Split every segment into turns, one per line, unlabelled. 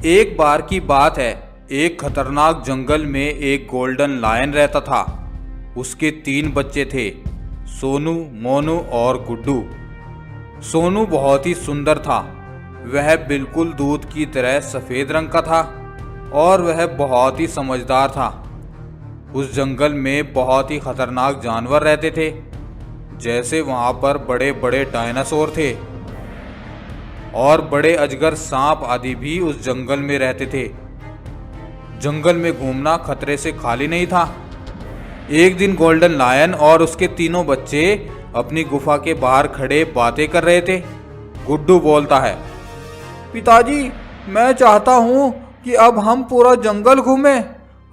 एक बार की बात है, एक खतरनाक जंगल में एक गोल्डन लायन रहता था। उसके 3 बच्चे थे, सोनू, मोनू और गुड्डू। सोनू बहुत ही सुंदर था। वह बिल्कुल दूध की तरह सफ़ेद रंग का था और वह बहुत ही समझदार था। उस जंगल में बहुत ही खतरनाक जानवर रहते थे, जैसे वहाँ पर बड़े बड़े डायनासोर थे और बड़े अजगर, सांप आदि भी उस जंगल में रहते थे। जंगल में घूमना खतरे से खाली नहीं था। एक दिन गोल्डन लायन और उसके तीनों बच्चे अपनी गुफा के बाहर खड़े बातें कर रहे थे। गुड्डू बोलता है, पिताजी, मैं चाहता हूँ कि अब हम पूरा जंगल घूमें।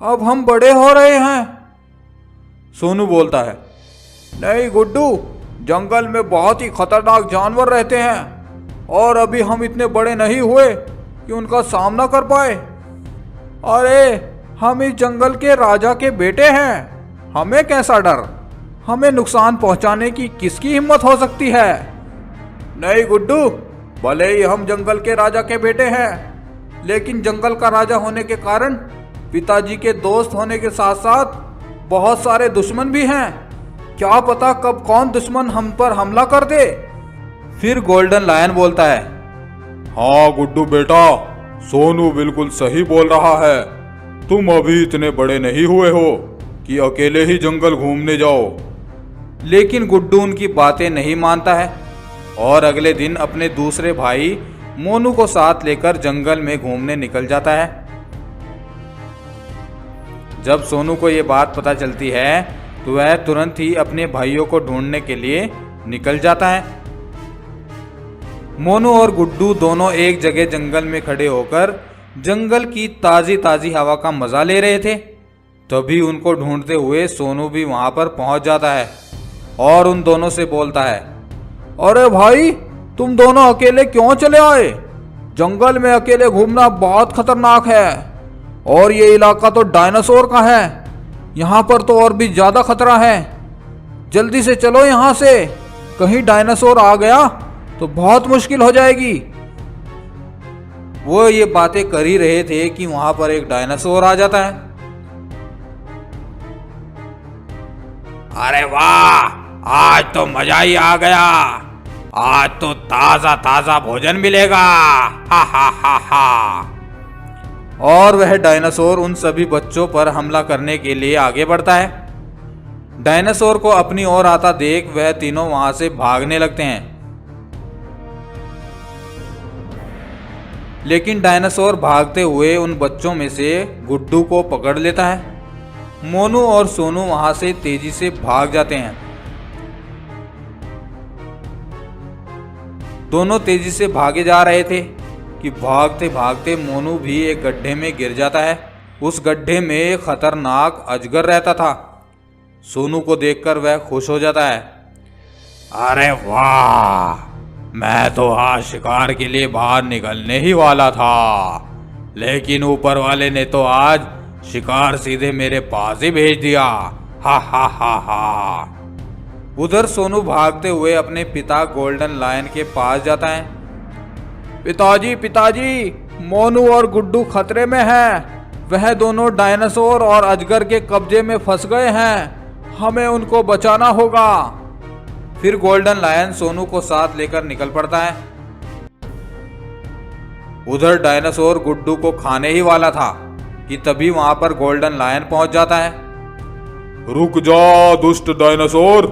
अब हम बड़े हो रहे हैं। सोनू बोलता है, नहीं गुड्डू, जंगल में बहुत ही खतरनाक जानवर रहते हैं और अभी हम इतने बड़े नहीं हुए कि उनका सामना कर पाए। अरे, हम इस जंगल के राजा के बेटे हैं, हमें कैसा डर? हमें नुकसान पहुंचाने की किसकी हिम्मत हो सकती है? नहीं गुड्डू, भले ही हम जंगल के राजा के बेटे हैं, लेकिन जंगल का राजा होने के कारण पिताजी के दोस्त होने के साथ साथ बहुत सारे दुश्मन भी हैं। क्या पता कब कौन दुश्मन हम पर हमला कर दे। फिर गोल्डन लायन बोलता है, हाँ गुड्डू बेटा, सोनू बिल्कुल सही बोल रहा है। तुम अभी इतने बड़े नहीं हुए हो कि अकेले ही जंगल घूमने जाओ। लेकिन गुड्डू उनकी बातें नहीं मानता है और अगले दिन अपने दूसरे भाई मोनू को साथ लेकर जंगल में घूमने निकल जाता है। जब सोनू को ये बात पता चलती है तो वह तुरंत ही अपने भाइयों को ढूंढने के लिए निकल जाता है। मोनू और गुड्डू दोनों एक जगह जंगल में खड़े होकर जंगल की ताज़ी ताज़ी हवा का मज़ा ले रहे थे। तभी उनको ढूंढते हुए सोनू भी वहां पर पहुंच जाता है और उन दोनों से बोलता है, अरे भाई, तुम दोनों अकेले क्यों चले आए? जंगल में अकेले घूमना बहुत खतरनाक है और ये इलाका तो डायनासोर का है। यहाँ पर तो और भी ज़्यादा खतरा है। जल्दी से चलो यहाँ से, कहीं डायनासोर आ गया तो बहुत मुश्किल हो जाएगी। वो ये बातें कर ही रहे थे कि वहां पर एक डायनासोर आ जाता है। अरे वाह, आज तो मजा ही आ गया। आज तो ताजा ताजा भोजन मिलेगा। हा हा हा हा। और वह डायनासोर उन सभी बच्चों पर हमला करने के लिए आगे बढ़ता है। डायनासोर को अपनी ओर आता देख वह तीनों वहां से भागने लगते हैं। लेकिन डायनासोर भागते हुए उन बच्चों में से गुड्डू को पकड़ लेता है। मोनू और सोनू वहां से तेजी से भाग जाते हैं। दोनों तेजी से भागे जा रहे थे कि भागते भागते मोनू भी एक गड्ढे में गिर जाता है। उस गड्ढे में खतरनाक अजगर रहता था। सोनू को देखकर वह खुश हो जाता है। अरे वाह, मैं तो आज शिकार के लिए बाहर निकलने ही वाला था, लेकिन ऊपर वाले ने तो आज शिकार सीधे मेरे पास ही भेज दिया। हा हा हा हा। उधर सोनू भागते हुए अपने पिता गोल्डन लायन के पास जाता है। पिताजी, पिताजी, मोनू और गुड्डू खतरे में हैं। वह दोनों डायनासोर और अजगर के कब्जे में फंस गए हैं। हमें उनको बचाना होगा। फिर गोल्डन लायन सोनू को साथ लेकर निकल पड़ता है। उधर डायनासोर गुड्डू को खाने ही वाला था कि तभी वहां पर गोल्डन लायन पहुंच जाता है। रुक जा दुष्ट डायनासोर,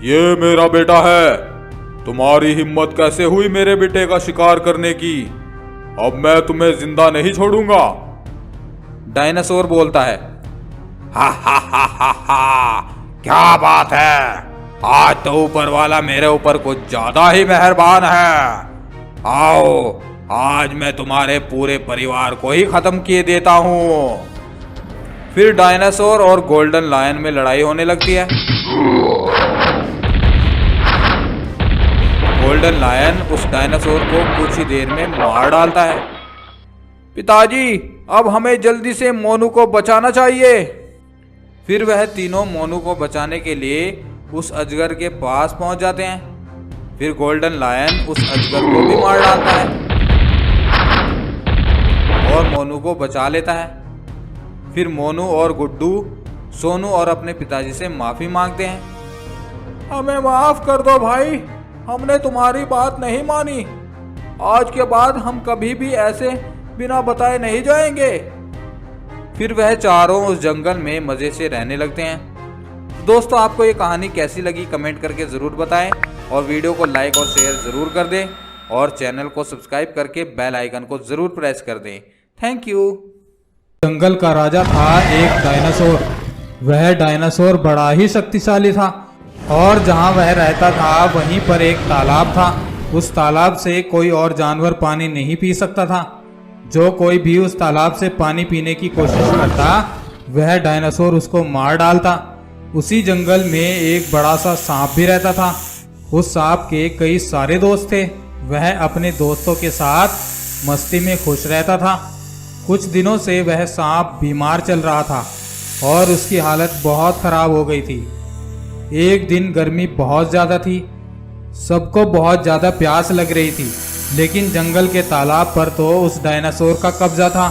ये मेरा बेटा है। तुम्हारी हिम्मत कैसे हुई मेरे बेटे का शिकार करने की? अब मैं तुम्हें जिंदा नहीं छोड़ूंगा। डायनासोर बोलता है, हा हा हा हा हा, क्या बात है, आज तो ऊपर वाला मेरे ऊपर कुछ ज्यादा ही मेहरबान है। आओ, आज मैं तुम्हारे पूरे परिवार को ही खत्म किए देता हूँ। फिर डायनासोर और गोल्डन लायन में लड़ाई होने लगती है। गोल्डन लायन उस डायनासोर को कुछ ही देर में मार डालता है। पिताजी, अब हमें जल्दी से मोनू को बचाना चाहिए। फिर वह तीनों मोनू को बचाने के लिए उस अजगर के पास पहुंच जाते हैं। फिर गोल्डन लायन उस अजगर को भी मार डालता है। मोनू को बचा लेता है। फिर मोनू और गुड्डू सोनू और अपने पिताजी से माफ़ी मांगते हैं। हमें माफ़ कर दो भाई, हमने तुम्हारी बात नहीं मानी। आज के बाद हम कभी भी ऐसे बिना बताए नहीं जाएंगे। फिर वह चारों उस जंगल में मज़े से रहने लगते हैं। दोस्तों, आपको ये कहानी कैसी लगी कमेंट करके ज़रूर बताएं और वीडियो को लाइक और शेयर ज़रूर कर दें और चैनल को सब्सक्राइब करके बेल आइकन को ज़रूर प्रेस कर दें। Thank you.
जंगल का राजा था एक डायनासोर। वह डायनासोर बड़ा ही शक्तिशाली था और जहाँ वह रहता था वहीं पर एक तालाब था। उस तालाब से कोई और जानवर पानी नहीं पी सकता था। जो कोई भी उस तालाब से पानी पीने की कोशिश करता वह डायनासोर उसको मार डालता। उसी जंगल में एक बड़ा सा सांप भी रहता था। उस सांप के कई सारे दोस्त थे। वह अपने दोस्तों के साथ मस्ती में खुश रहता था। कुछ दिनों से वह सांप बीमार चल रहा था और उसकी हालत बहुत खराब हो गई थी। एक दिन गर्मी बहुत ज़्यादा थी, सबको बहुत ज़्यादा प्यास लग रही थी, लेकिन जंगल के तालाब पर तो उस डायनासोर का कब्जा था।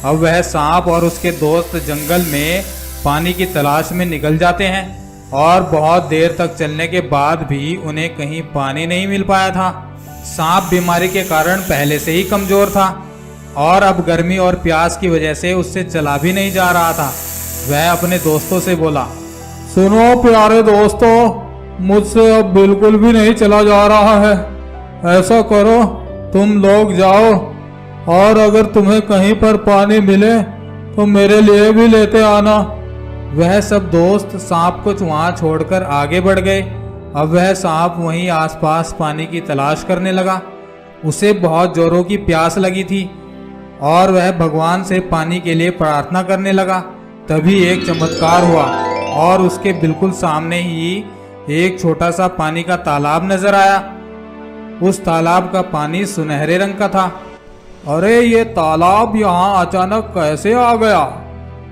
अब वह सांप और उसके दोस्त जंगल में पानी की तलाश में निकल जाते हैं और बहुत देर तक चलने के बाद भी उन्हें कहीं पानी नहीं मिल पाया था। सांप बीमारी के कारण पहले से ही कमज़ोर था और अब गर्मी और प्यास की वजह से उससे चला भी नहीं जा रहा था। वह अपने दोस्तों से बोला, सुनो प्यारे दोस्तों, मुझसे अब बिल्कुल भी नहीं चला जा रहा है। ऐसा करो, तुम लोग जाओ और अगर तुम्हें कहीं पर पानी मिले तो मेरे लिए भी लेते आना। वह सब दोस्त सांप को वहाँ छोड़कर आगे बढ़ गए। अब वह सांप वहीं आसपास पानी की तलाश करने लगा। उसे बहुत जोरों की प्यास लगी थी और वह भगवान से पानी के लिए प्रार्थना करने लगा। तभी एक चमत्कार हुआ और उसके बिल्कुल सामने ही एक छोटा सा पानी का तालाब नजर आया। उस तालाब का पानी सुनहरे रंग का था। अरे ये तालाब यहाँ अचानक कैसे आ गया?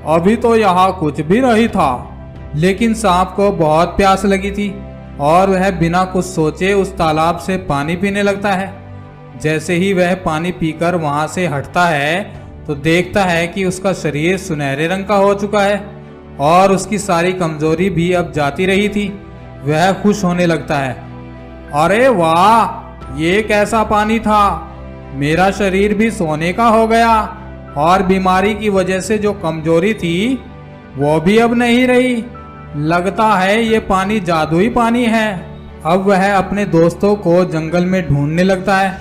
अभी तो यहाँ कुछ भी नहीं था। लेकिन सांप को बहुत प्यास लगी थी और वह बिना कुछ सोचे उस तालाब से पानी पीने लगता है। जैसे ही वह पानी पीकर वहाँ से हटता है तो देखता है कि उसका शरीर सुनहरे रंग का हो चुका है और उसकी सारी कमजोरी भी अब जाती रही थी। वह खुश होने लगता है। अरे वाह, ये कैसा पानी था? मेरा शरीर भी सोने का हो गया और बीमारी की वजह से जो कमजोरी थी वो भी अब नहीं रही। लगता है ये पानी जादुई पानी है। अब वह अपने दोस्तों को जंगल में ढूंढने लगता है।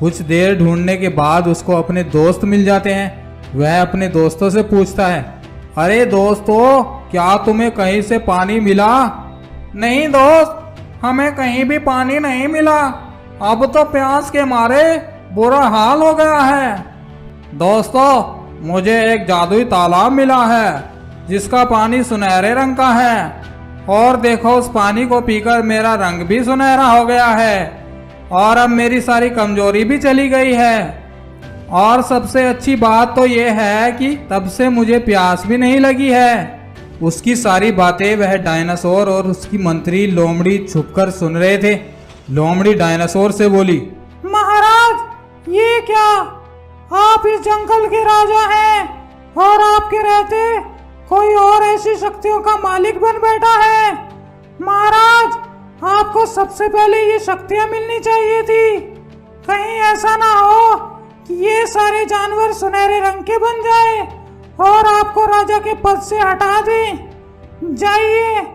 कुछ देर ढूंढने के बाद उसको अपने दोस्त मिल जाते हैं। वह अपने दोस्तों से पूछता है, अरे दोस्तों, क्या तुम्हें कहीं से पानी मिला? नहीं दोस्त, हमें कहीं भी पानी नहीं मिला। अब तो प्यास के मारे बुरा हाल हो गया है। दोस्तों, मुझे एक जादुई तालाब मिला है जिसका पानी सुनहरे रंग का है और देखो, उस पानी को पीकर मेरा रंग भी सुनहरा हो गया है और अब मेरी सारी कमजोरी भी चली गई है। और सबसे अच्छी बात तो ये है कि तब से मुझे प्यास भी नहीं लगी है। उसकी सारी बातें वह डायनासोर और उसकी मंत्री लोमड़ी छुपकर सुन रहे थे। लोमड़ी डायनासोर से बोली,
महाराज, ये क्या? आप इस जंगल के राजा हैं और आपके रहते कोई और ऐसी शक्तियों का मालिक बन बैठा है। महाराज, आपको सबसे पहले ये शक्तियां मिलनी चाहिए थी। कहीं ऐसा ना हो कि ये सारे जानवर सुनहरे रंग के बन जाए और आपको राजा के पद से हटा दें। जाइए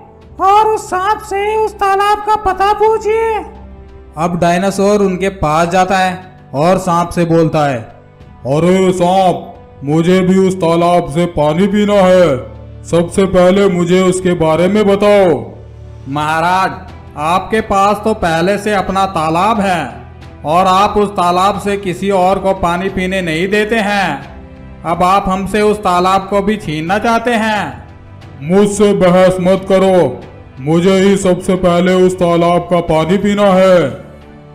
और उस सांप से उस तालाब का पता पूछिए।
अब डायनासोर उनके पास जाता है और सांप से बोलता है, अरे सांप, मुझे भी उस तालाब से पानी पीना है। सबसे पहले मुझे उसके बारे में बताओ।
महाराज, आपके पास तो पहले से अपना तालाब है और आप उस तालाब से किसी और को पानी पीने नहीं देते हैं। अब आप हमसे उस तालाब को भी छीनना चाहते हैं।
मुझसे बहस मत करो, मुझे ही सबसे पहले उस तालाब का पानी पीना है।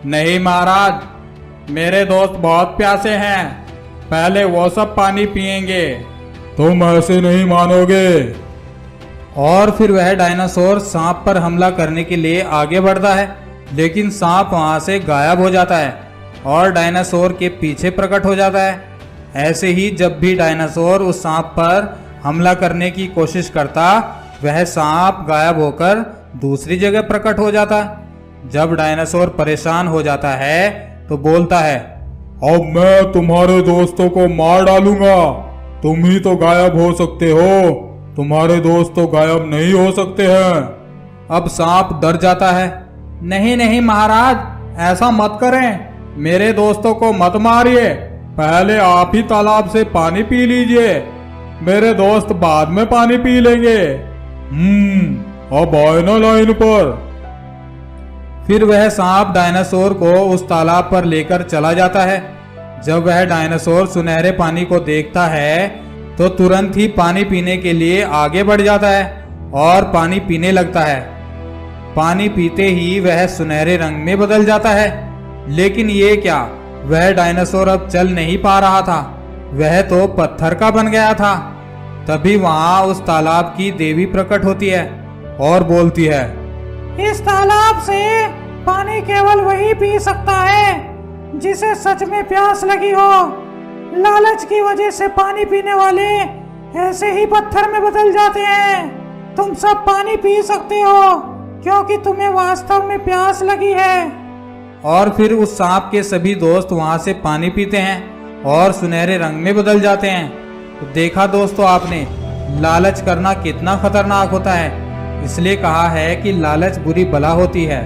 नहीं महाराज, मेरे दोस्त बहुत प्यासे हैं, पहले वो सब पानी पिएंगे।
तुम ऐसे नहीं मानोगे। और फिर वह डायनासोर सांप पर हमला करने के लिए आगे बढ़ता है, लेकिन सांप वहां से गायब हो जाता है और डायनासोर के पीछे प्रकट हो जाता है। ऐसे ही जब भी डायनासोर उस सांप पर हमला करने की कोशिश करता, वह सांप गायब होकर दूसरी जगह प्रकट हो जाता। जब डायनासोर परेशान हो जाता है तो बोलता है,
अब मैं तुम्हारे दोस्तों को मार डालूंगा। तुम ही तो गायब हो सकते हो, तुम्हारे दोस्त तो गायब नहीं हो सकते हैं।
अब सांप डर जाता है। नहीं नहीं महाराज, ऐसा मत करें, मेरे दोस्तों को मत मारिए। पहले आप ही तालाब से पानी पी लीजिए, मेरे दोस्त बाद में पानी पी लेंगे।
अब आए ना लाइन पर।
फिर वह सांप डायनासोर को उस तालाब पर लेकर चला जाता है। जब वह डायनासोर सुनहरे पानी को देखता है तो तुरंत ही पानी पीने के लिए आगे बढ़ जाता है और पानी पीने लगता है। पानी पीते ही वह सुनहरे रंग में बदल जाता है। लेकिन ये क्या, वह डायनासोर अब चल नहीं पा रहा था, वह तो पत्थर का बन गया था। तभी वहां उस तालाब की देवी प्रकट होती है और बोलती है,
इस तालाब से पानी केवल वही पी सकता है जिसे सच में प्यास लगी हो। लालच की वजह से पानी पीने वाले ऐसे ही पत्थर में बदल जाते हैं। तुम सब पानी पी सकते हो क्योंकि तुम्हें वास्तव में प्यास लगी है।
और फिर उस सांप के सभी दोस्त वहां से पानी पीते हैं और सुनहरे रंग में बदल जाते हैं। तो देखा दोस्तों आपने, लालच करना कितना खतरनाक होता है। इसलिए कहा है कि लालच बुरी बला होती है।